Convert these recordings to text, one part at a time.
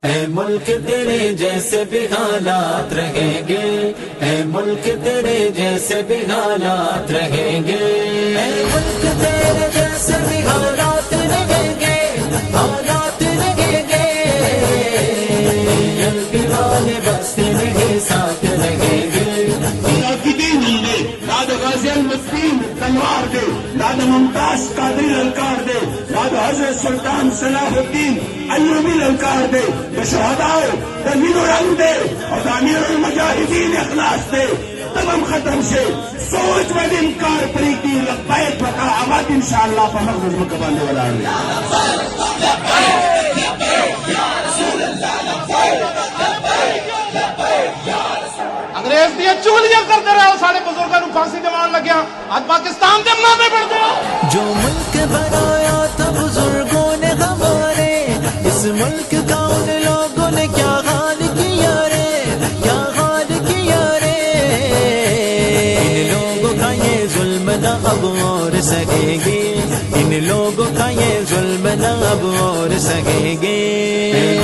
اے ملک تیرے جیسے بھی حالات رہیں گے، اے ملک تیرے جیسے بھی حالات رہیں گے، اے ملک تیرے جیسے بھی حالات رہیں گے، حالات رہیں گے، یلکی والے بس تیرے ساتھ رہیں گے۔ داد غازی المسکین تلوار دے، داد ممتاز قادری للکار دے، داد حضرت سلطان صلاح الدین ایوبی للکار دے، شہداء تنویر و رنگ دے اور امیر المجاہدین اخلاص دے۔ تمام ختم سے سوچ و انکار پریتی لبیک وقا آباد انشاءاللہ پا مغرب مکبانے والا انگریز دیا چولیاں کرتے رہے سارے بزرگوں کو پھانسی دیوان لگیا، آج پاکستان دے ماں میں بڑھ گیا۔ جو ملک بنایا تھا بزرگوں نے ہمارے، اس ملک کا ان لوگوں نے کیا حال کیا رے، کیا حال کیا رے۔ ان لوگوں کا یہ ظلم نہ اب اور سہے گے، ان لوگوں کا یہ ظلم نہ اب اور سہے گے۔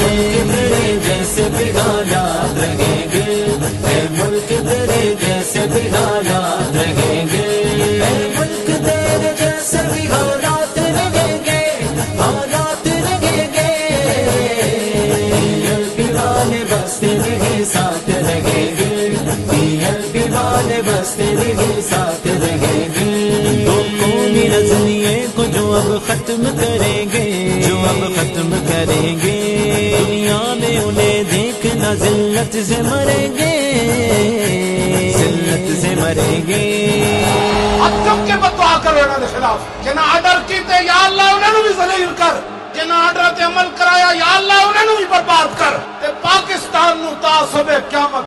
ملک تیرے جیسے بھی حالات رہیں گے، اے ملک تیرے جیسے بھی حالات رہیں گے، اے ملک تیرے جیسے بھی حالات رہیں گے، حالات رہیں گے، یلکی والے بس تیرے ساتھ رہیں گے، یلکی والے بس تیرے ساتھ رہیں گے۔ دو قومی نظریے کو جو اب ختم کریں گے، جو اب ختم کریں گے، دنیا میں انہیں دیکھنا ذلت سے مریں گے، ذلت سے مریں گے۔ اب جب کے بدعا کرو انہوں نے خلاف جنہاں آرڈر کیتے یا اللہ انہوں بھی ذلیل کر، جنہاں آرڈر تے عمل کرایا یا اللہ انہوں بھی برباد کر، تے پاکستان نو تا صبح قیامت